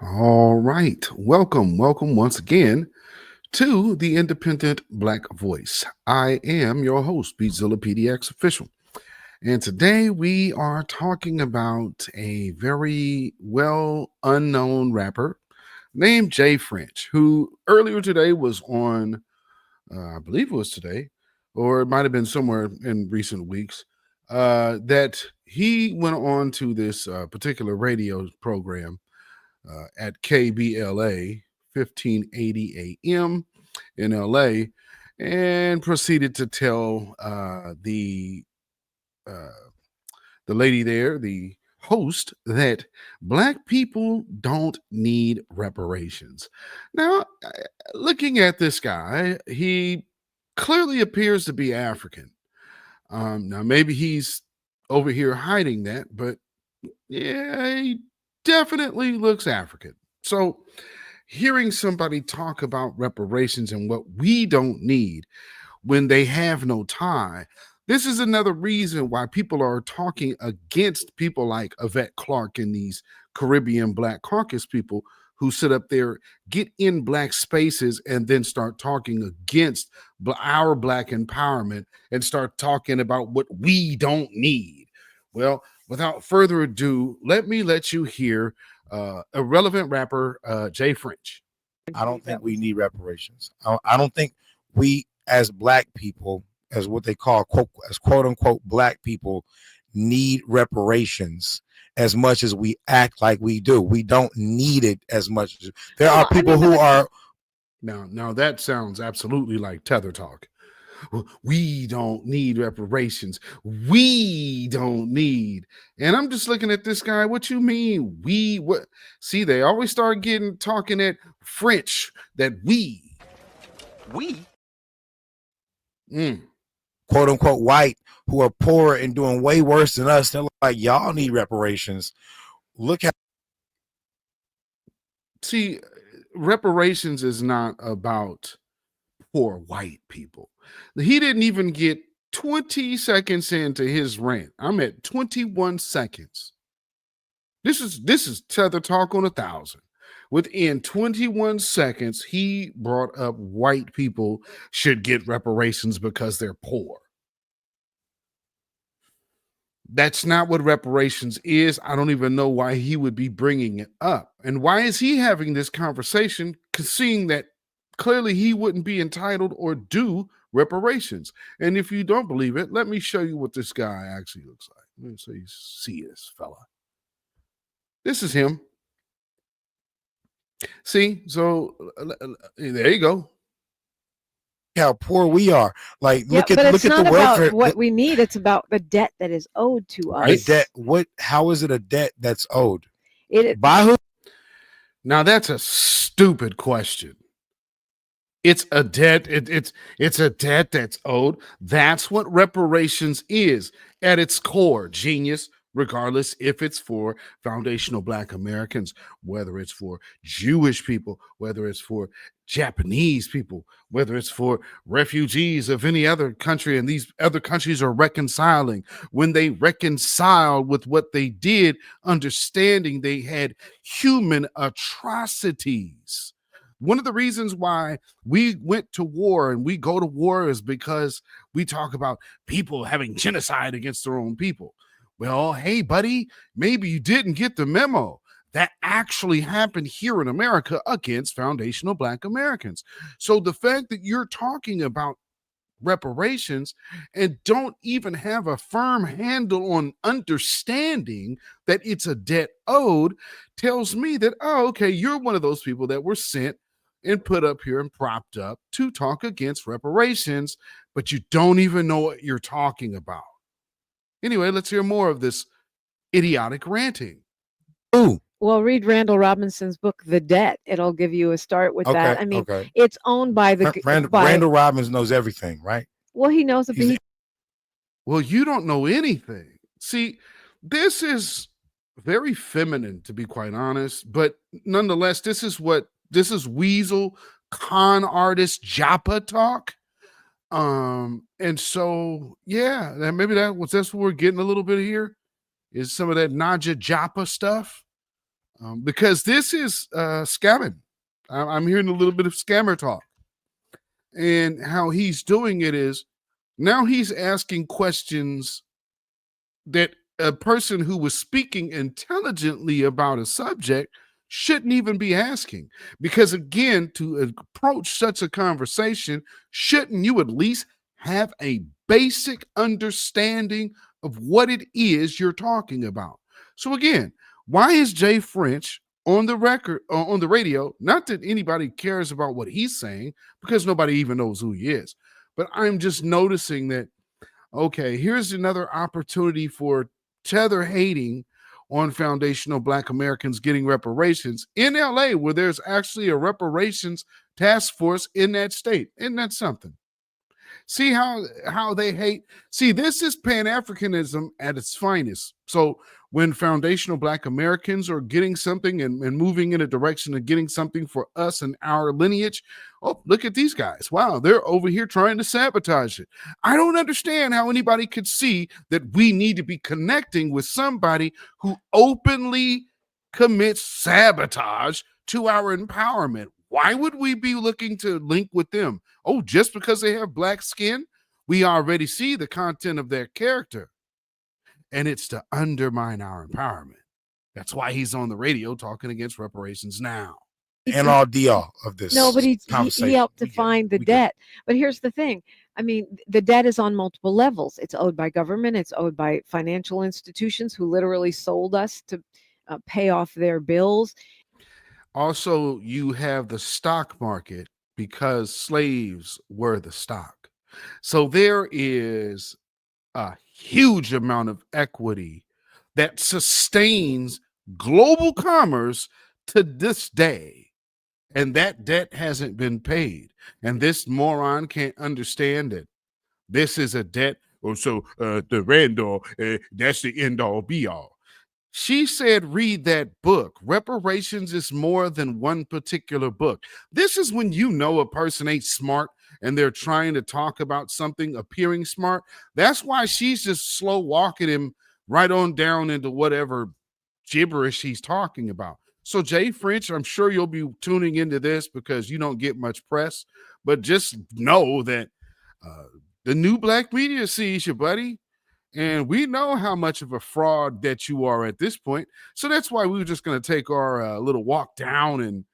All right. Welcome once again to the Independent Black Voice. I am your host, beatzillapdxofficial. And today we are talking about a very well unknown rapper named Jay French, who earlier today was on, I believe it was today, or it might have been somewhere in recent weeks, that he went on to this particular radio program at KBLA 1580 AM in LA and proceeded to tell uh, the lady there, the host, that black people don't need reparations. Now, looking at this guy, he clearly appears to be African. Now, maybe he's over here hiding that, but yeah, he definitely looks African. So, hearing somebody talk about reparations and what we don't need when they have no tie, this is another reason why people are talking against people like Yvette Clarke and these Caribbean Black Caucus people who sit up there, get in black spaces, and then start talking against our black empowerment and start talking about what we don't need. Well, without further ado, let me let you hear irrelevant rapper Jay French. I don't think we need reparations. I don't think we, as black people, as what they call quote unquote black people, need reparations as much as we act like we do. We don't need it as much. There are people who are. Now that sounds absolutely like tether talk. We don't need reparations. We don't need. And I'm just looking at this guy. What you mean? We what? See, they always start getting talking at French. That we. Quote unquote white who are poor and doing way worse than us. They're like, y'all need reparations. Look at. See, reparations is not about poor white people. He didn't even get 20 seconds into his rant. I'm at 21 seconds. This is tether talk on 1,000. Within 21 seconds, he brought up white people should get reparations because they're poor. That's not what reparations is. I don't even know why he would be bringing it up. And why is he having this conversation, seeing that clearly he wouldn't be entitled or due reparations? And if you don't believe it, let me show you what this guy actually looks like. Let me so you see this fella. This is him. See, so there you go. How poor we are. Like, Yeah, look at but it's look at not the about welfare. what we need. It's about the debt that is owed to The us. debt. What? How is it a debt that's owed? It By who? Now that's a stupid question. It's a debt. It's a debt that's owed. That's what reparations is at its core, genius. Regardless if it's for foundational Black Americans, whether it's for Jewish people, whether it's for Japanese people, whether it's for refugees of any other country, and these other countries are reconciling. When they reconcile with what they did, understanding they had human atrocities. One of the reasons why we went to war and we go to war is because we talk about people having genocide against their own people. Well, hey, buddy, maybe you didn't get the memo. That actually happened here in America against foundational Black Americans. So the fact that you're talking about reparations and don't even have a firm handle on understanding that it's a debt owed tells me that, oh, okay, you're one of those people that were sent and put up here and propped up to talk against reparations, but you don't even know what you're talking about. Anyway, let's hear more of this idiotic ranting. Who? well, read Randall Robinson's book, The Debt. It'll give you a start with that. I mean, Okay. it's owned by the Randall Robbins knows everything, right? Well, he knows it. Well, you don't know anything. See, this is very feminine, to be quite honest, but nonetheless, this is Weasel con artist Joppa talk. And so yeah, maybe that's what we're getting a little bit of here is some of that Naja Joppa stuff. because this is scamming. I'm hearing a little bit of scammer talk. And how he's doing it is now he's asking questions that a person who was speaking intelligently about a subject shouldn't even be asking. Because again, to approach such a conversation, shouldn't you at least have a basic understanding of what it is you're talking about? So again, why is Jay French on the record on the radio? Not that anybody cares about what he's saying, because nobody even knows who he is. But I'm just noticing that, okay, here's another opportunity for tether hating on foundational Black Americans getting reparations in LA, where there's actually a reparations task force in that state. Isn't that something? See how they hate. See, this is Pan-Africanism at its finest. So when foundational Black Americans are getting something and moving in a direction of getting something for us and our lineage, oh, look at these guys. Wow, they're over here trying to sabotage it. I don't understand how anybody could see that we need to be connecting with somebody who openly commits sabotage to our empowerment. Why would we be looking to link with them? Oh, just because they have black skin? We already see the content of their character. And it's to undermine our empowerment. That's why he's on the radio talking against reparations now. And all DR of this. No, but he conversation. helped define the debt. But here's the thing. I mean, the debt is on multiple levels. It's owed by government. It's owed by financial institutions who literally sold us to pay off their bills. Also, you have the stock market because slaves were the stock. So there is a huge amount of equity that sustains global commerce to this day. And that debt hasn't been paid. And this moron can't understand it. This is a debt. Oh, so the Randall, that's the end all be all. She said, read that book. Reparations is more than one particular book. This is when you know a person ain't smart and they're trying to talk about something appearing smart. That's why she's just slow walking him right on down into whatever gibberish he's talking about. So Jay French, I'm sure you'll be tuning into this because you don't get much press, but just know that the new black media sees you, buddy. And we know how much of a fraud that you are at this point. So that's why we were just going to take our little walk down and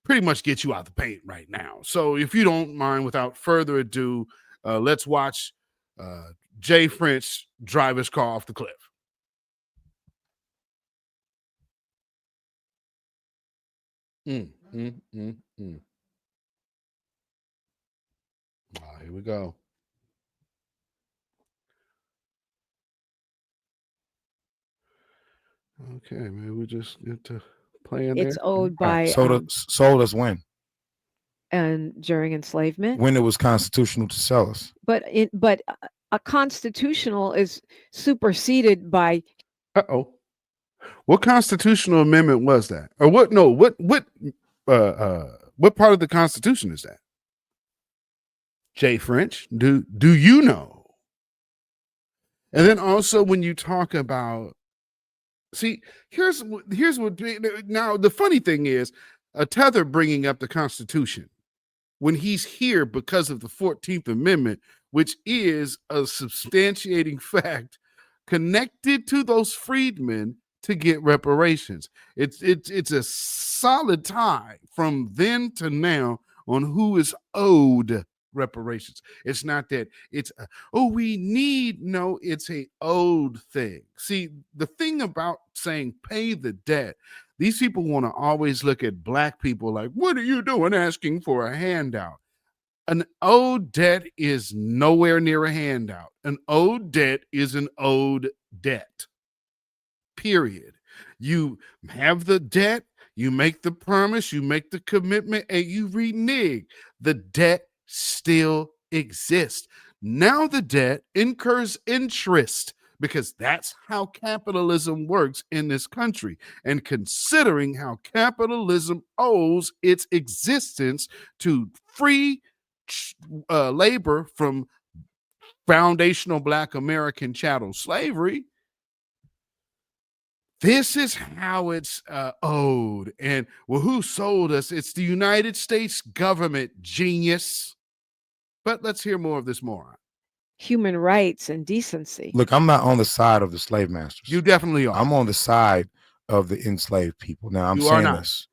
pretty much get you out the paint right now. So if you don't mind, without further ado, let's watch Jay French drive his car off the cliff. Here we go. Okay, maybe we just get to play in It's there. owed by sold us when? And during enslavement. When it was constitutional to sell us. But a constitutional is superseded by. What constitutional amendment was that? Or what? No, what part of the Constitution is that? Jay French, do you know? And then also when you talk about, see, here's what now the funny thing is, a tether bringing up the Constitution when he's here because of the 14th Amendment, which is a substantiating fact connected to those freedmen to get reparations. It's a solid tie from then to now on who is owed reparations. It's not that it's we need. No, it's a owed thing. See, the thing about saying pay the debt, these people want to always look at black people like, what are you doing asking for a handout? An owed debt is nowhere near a handout. An owed debt is an owed debt. Period. You have the debt, you make the promise, you make the commitment, and you renege. The debt still exists. Now the debt incurs interest because that's how capitalism works in this country. And considering how capitalism owes its existence to free labor from foundational Black American chattel slavery, this is how it's owed. And well, who sold us? It's the United States government, genius. But let's hear more of this moron. Human rights and decency. Look, I'm not on the side of the slave masters. You definitely are. I'm on the side of the enslaved people. Now, I'm You are saying not. this.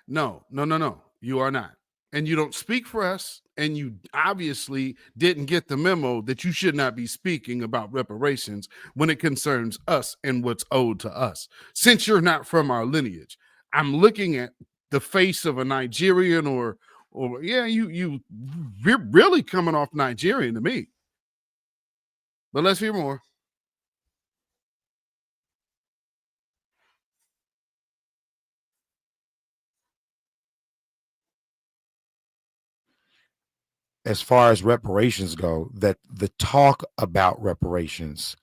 No. You are not. And you don't speak for us. And you obviously didn't get the memo that you should not be speaking about reparations when it concerns us and what's owed to us. Since you're not from our lineage, I'm looking at the face of a Nigerian or yeah, you're really coming off Nigerian to me. But let's hear more. As far as reparations go, that the talk about reparations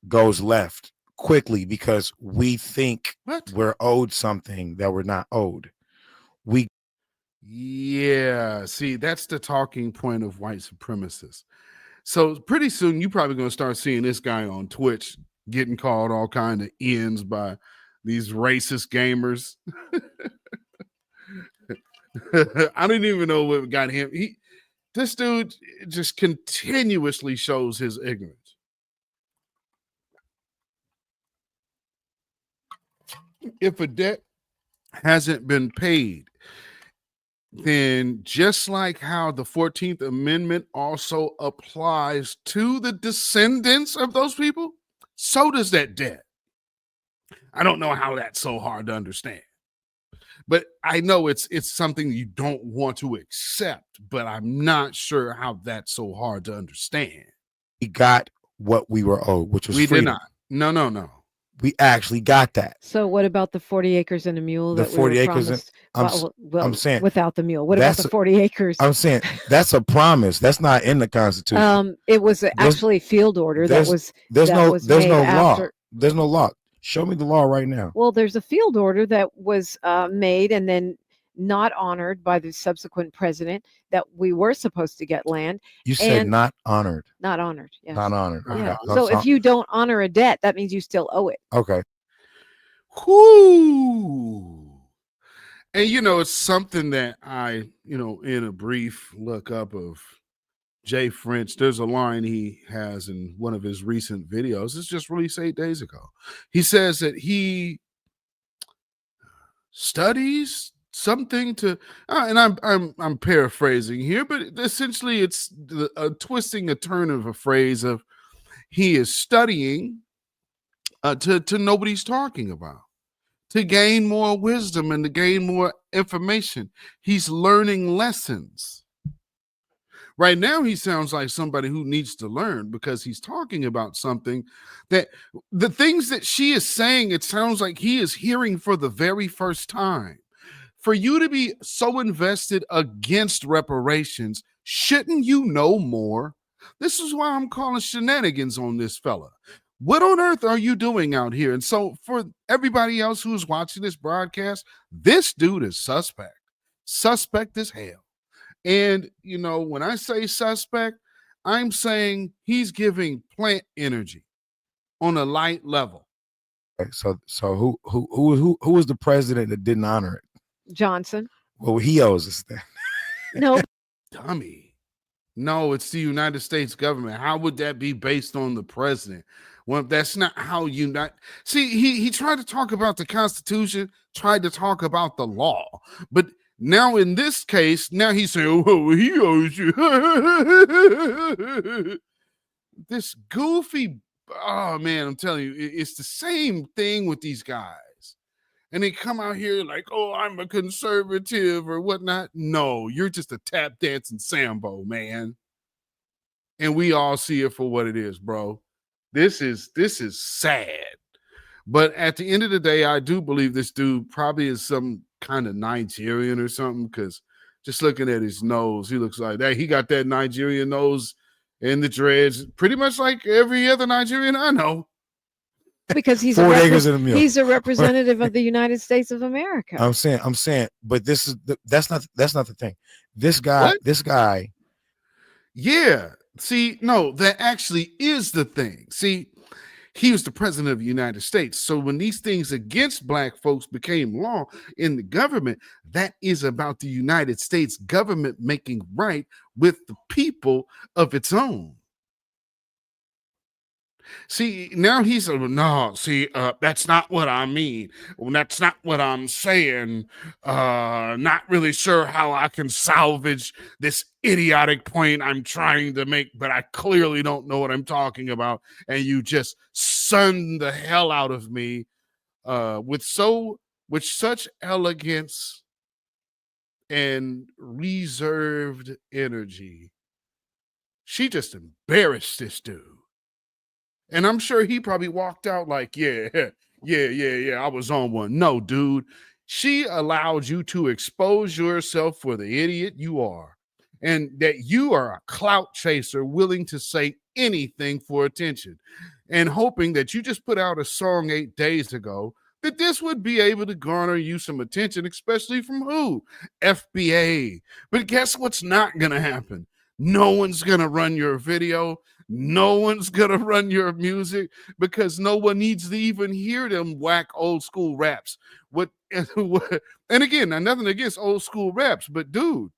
goes left quickly because we think we're owed something that we're not owed. Yeah, see, that's the talking point of white supremacists. So pretty soon you're probably going to start seeing this guy on Twitch getting called all kind of ends by these racist gamers. I didn't even know what got him. This dude just continuously shows his ignorance. If a debt hasn't been paid, then just like how the 14th Amendment also applies to the descendants of those people, so does that debt. I don't know how that's so hard to understand. But I know it's something you don't want to accept, but I'm not sure how that's so hard to understand. We got what we were owed, which was freedom. Did not. No. We actually got that. So what about the 40 acres and a mule? The 40 acres. I'm saying without the mule. What about the 40 acres? I'm saying that's a promise. That's not in the Constitution. It was actually a field order that was. There's no law. After. There's no law. Show me the law right now. Well, there's a field order that was made and then not honored by the subsequent president that we were supposed to get land. You said not honored. Not honored. Yes. Not honored. Yeah. So if you don't honor a debt, that means you still owe it. Okay. Whoo. And it's something that I, in a brief look up of Jay French, there's a line he has in one of his recent videos. It's just released 8 days ago. He says that he studies something to, and I'm paraphrasing here, but essentially it's twisting a turn of a phrase of he is studying to nobody's talking about, to gain more wisdom and to gain more information. He's learning lessons. Right now, he sounds like somebody who needs to learn because he's talking about something that the things that she is saying, it sounds like he is hearing for the very first time. For you to be so invested against reparations, shouldn't you know more? This is why I'm calling shenanigans on this fella. What on earth are you doing out here? And so for everybody else who's watching this broadcast, this dude is suspect. Suspect as hell. And, when I say suspect, I'm saying he's giving plant energy on a light level. Okay, so who was the president that didn't honor it? Johnson. Well, he owes us that. No. Dummy. No, it's the United States government. How would that be based on the president? Well, that's not how See, he tried to talk about the Constitution, tried to talk about the law, but now in this case, now he's saying, oh, he owes you. This goofy, oh man, I'm telling you, it's the same thing with these guys. And they come out here like, oh, I'm a conservative or whatnot. No, you're just a tap dancing Sambo, man. And we all see it for what it is, bro. This is sad. But at the end of the day, I do believe this dude probably is some kind of Nigerian or something, because just looking at his nose, he looks like that. He got that Nigerian nose and the dreads, pretty much like every other Nigerian I know. Because he's acres in a mule. He's a representative of the United States of America. I'm saying, but that's not the thing. This guy. Yeah. See, no, that actually is the thing. See, He was the president of the United States. So when these things against black folks became law in the government, that is about the United States government making right with the people of its own. See, now he's no, see, that's not what I mean. Well, that's not what I'm saying. Not really sure how I can salvage this idiotic point I'm trying to make, but I clearly don't know what I'm talking about. And you just sunned the hell out of me with such elegance and reserved energy. She just embarrassed this dude. And I'm sure he probably walked out like, yeah, I was on one. No, dude, she allowed you to expose yourself for the idiot you are, and that you are a clout chaser willing to say anything for attention, and hoping that you just put out a song 8 days ago that this would be able to garner you some attention, especially from who? FBA. But guess what's not going to happen? No one's going to run your video. No one's gonna run your music because no one needs to even hear them whack old school raps. And again, nothing against old school raps, but dude,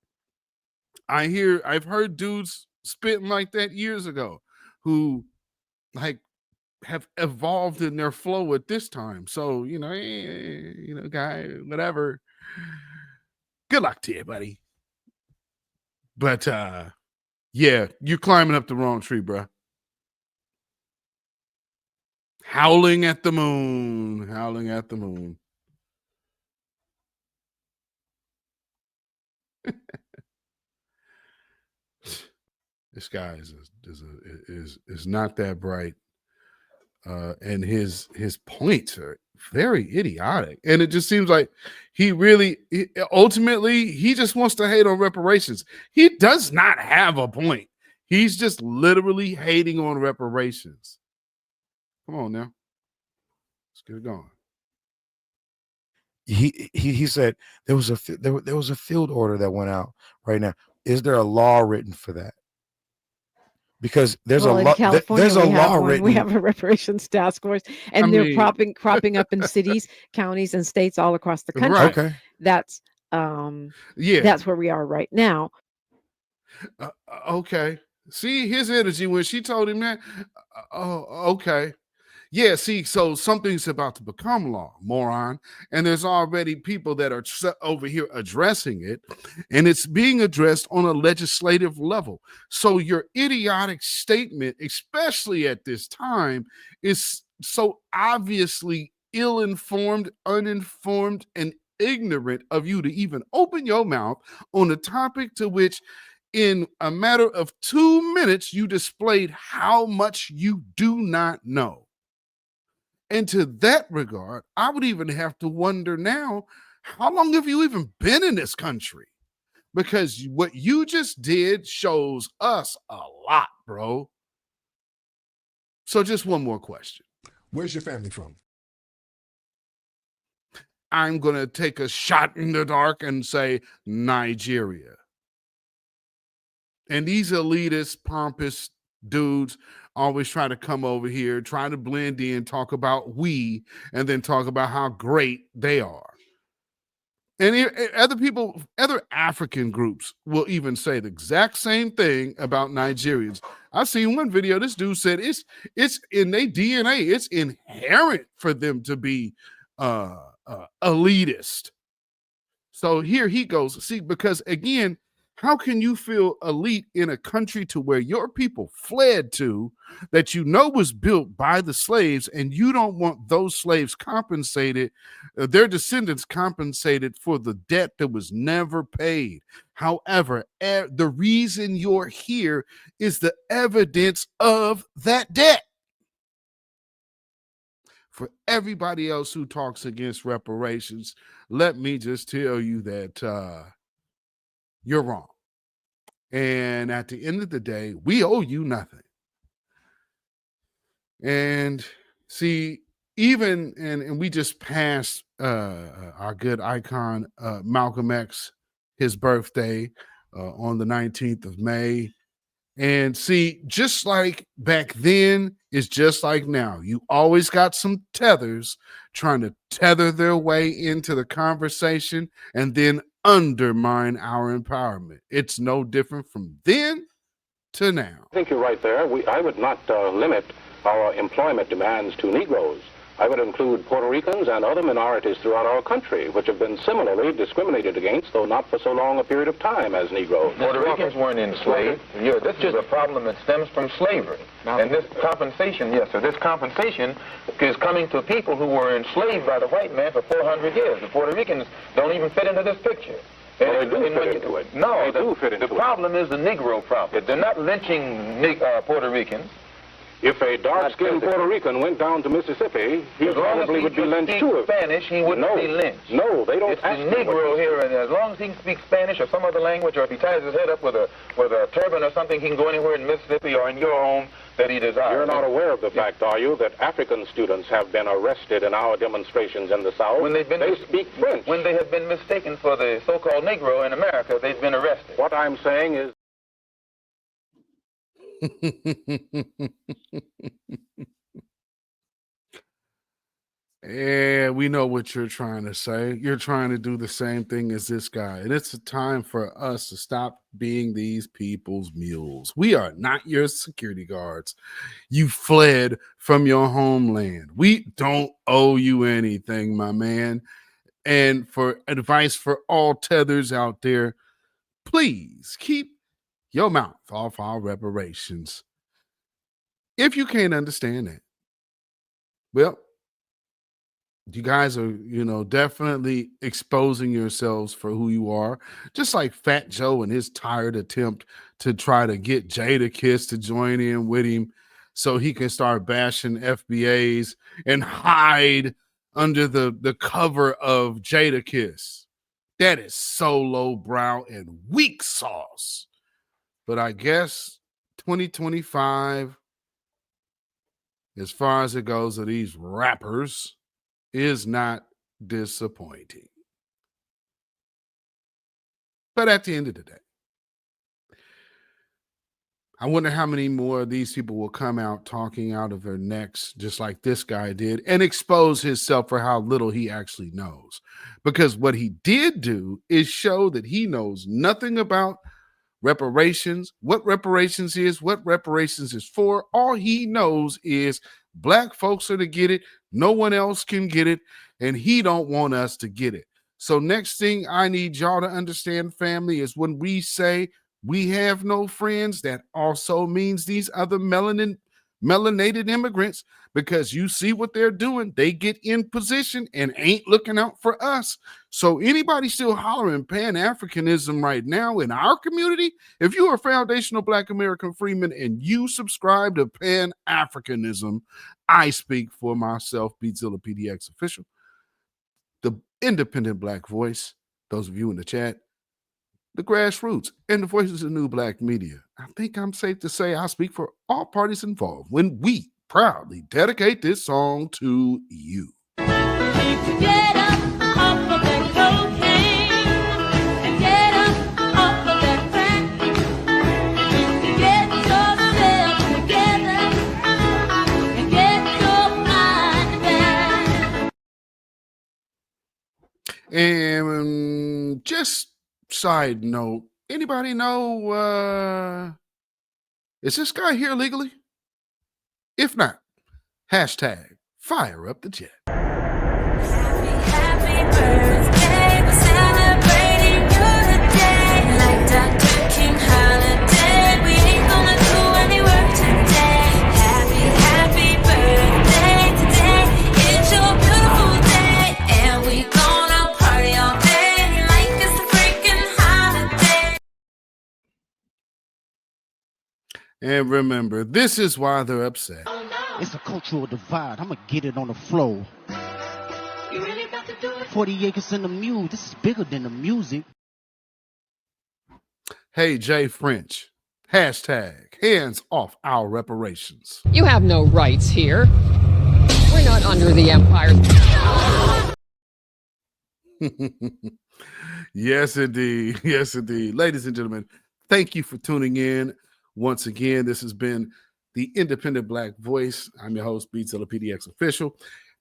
I've heard dudes spitting like that years ago who like have evolved in their flow at this time. So, guy, whatever. Good luck to you, buddy. But yeah, you're climbing up the wrong tree, bro. Howling at the moon. This guy is not that bright, and his points are very idiotic. And it just seems like ultimately he just wants to hate on reparations. He does not have a point. He's just literally hating on reparations. Come on now, let's get it going. He said there was a field order that went out right now. Is there a law written for that? Because there's a law. There's a law written. We have a reparations task force, and they're cropping up in cities, counties, and states all across the country. Right. Okay. That's that's where we are right now. Okay. See his energy when she told him that. Okay. Yeah, see, so something's about to become law, moron. And there's already people that are over here addressing it, and it's being addressed on a legislative level. So your idiotic statement, especially at this time, is so obviously ill-informed, uninformed, and ignorant of you to even open your mouth on a topic to which in a matter of 2 minutes, you displayed how much you do not know. And to that regard, I would even have to wonder now, how long have you even been in this country? Because what you just did shows us a lot, bro. So just one more question. Where's your family from? I'm going to take a shot in the dark and say Nigeria. And these elitist, pompous dudes always try to come over here, try to blend in, talk about we, and then talk about how great they are. And other African groups will even say the exact same thing about Nigerians. I've seen one video, this dude said it's in their DNA, it's inherent for them to be elitist. So here he goes. See, because again, how can you feel elite in a country to where your people fled to, that you know was built by the slaves, and you don't want those slaves compensated, their descendants compensated for the debt that was never paid? However, the reason you're here is the evidence of that debt. For everybody else who talks against reparations, let me just tell you that you're wrong. And at the end of the day, we owe you nothing. And see, even, and we just passed our good icon, Malcolm X, his birthday on the 19th of May. And see, just like back then is just like now. You always got some tethers trying to tether their way into the conversation and then undermine our empowerment. It's no different from then to now. I think you're right there. I would not limit our employment demands to Negroes. I would include Puerto Ricans and other minorities throughout our country, which have been similarly discriminated against, though not for so long a period of time as Negroes. Puerto Ricans weren't enslaved. Yeah, this is a problem that stems from slavery. And this compensation, yes, sir, this compensation is coming to people who were enslaved by the white man for 400 years. The Puerto Ricans don't even fit into this picture. Well, they do fit into it. No, they do fit into it. The problem is the Negro problem. They're not lynching Puerto Ricans. If a dark-skinned Puerto Rican went down to Mississippi, he probably would be lynched too. Spanish, he wouldn't be lynched. No, they don't. It's the Negro here, and as long as he can speak Spanish or some other language, or if he ties his head up with a turban or something, he can go anywhere in Mississippi or in your home that he desires. You're not aware of the fact, are you, that African students have been arrested in our demonstrations in the South? When they speak French. When they have been mistaken for the so-called Negro in America, they've been arrested. What I'm saying is... Yeah, we know what you're trying to say. You're trying to do the same thing as this guy. And it's a time for us to stop being these people's mules. We are not your security guards. You fled from your homeland. We don't owe you anything, my man. And for advice for all tethers out there, please keep your mouth off our reparations. If you can't understand that, well, you guys are, definitely exposing yourselves for who you are. Just like Fat Joe and his tired attempt to try to get Jadakiss to join in with him so he can start bashing FBAs and hide under the cover of Jadakiss. That is so lowbrow and weak sauce. But I guess 2025, as far as it goes of these rappers, is not disappointing. But at the end of the day, I wonder how many more of these people will come out talking out of their necks, just like this guy did, and expose himself for how little he actually knows. Because what he did do is show that he knows nothing about reparations, what reparations is for. All he knows is black folks are to get it. No one else can get it. And he don't want us to get it. So next thing I need y'all to understand, family, is when we say we have no friends, that also means these other melanated immigrants, because you see what they're doing. They get in position and ain't looking out for us. So anybody still hollering Pan-Africanism right now in our community, if you are a foundational Black American freeman and you subscribe to Pan-Africanism, I speak for myself, beatzillapdxofficial, the independent Black voice, those of you in the chat, the grassroots, and the voices of New Black Media. I think I'm safe to say I speak for all parties involved when we proudly dedicate this song to you. Get up off of that cocaine and get up off of that crack. Get yourself together and get your mind back. And just side note, anybody know, is this guy here legally? If not, hashtag fire up the jet. Happy birthday, we're celebrating you today. Like Dr. King holiday, we ain't gonna do any work today. Happy birthday today. It's your beautiful day, and we gonna party all day like it's a freaking holiday. And remember, this is why they're upset. It's a cultural divide. I'm going to get it on the floor. You really about to do it? 40 acres in the mule. This is bigger than the music. Hey, Jay French, hashtag hands off our reparations. You have no rights here. We're not under the empire. Yes, indeed. Yes, indeed. Ladies and gentlemen, thank you for tuning in. Once again, this has been the Independent Black Voice. I'm your host, beatzillapdxofficial.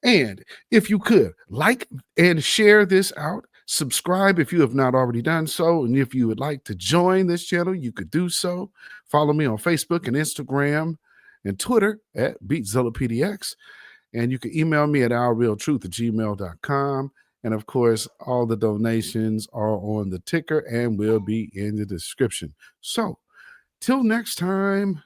And if you could like and share this out, subscribe if you have not already done so. And if you would like to join this channel, you could do so. Follow me on Facebook and Instagram and Twitter at beatzillapdx. And you can email me at ourrealtruth@gmail.com. And of course, all the donations are on the ticker and will be in the description. So till next time,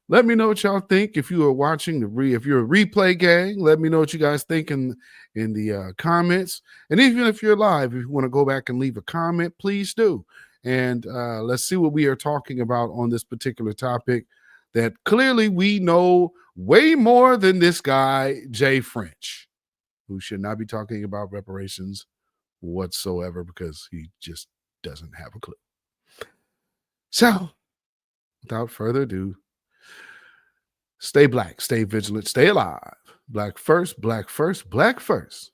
let me know what y'all think. If you are watching if you're a replay gang, let me know what you guys think in the comments. And even if you're live, if you want to go back and leave a comment, please do. And let's see what we are talking about on this particular topic that clearly we know way more than this guy, Jay French, who should not be talking about reparations whatsoever because he just doesn't have a clue. So, without further ado, stay black, stay vigilant, stay alive. Black first, black first, black first.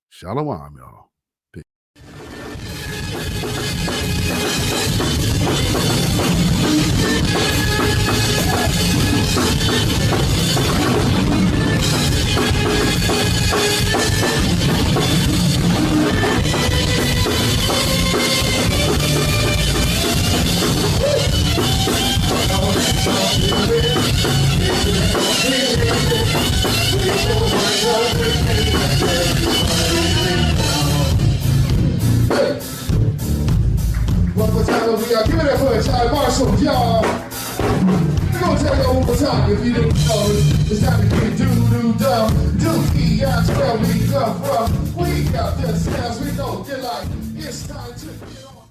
Shalom, y'all. One more time over here. Give it up for a child Marshall, y'all. We're gonna take it one more time. If you didn't know it, it's time to get doo-doo-dum. Dookie, that's where we come from. We got the sounds, we know you like. It's time to get on.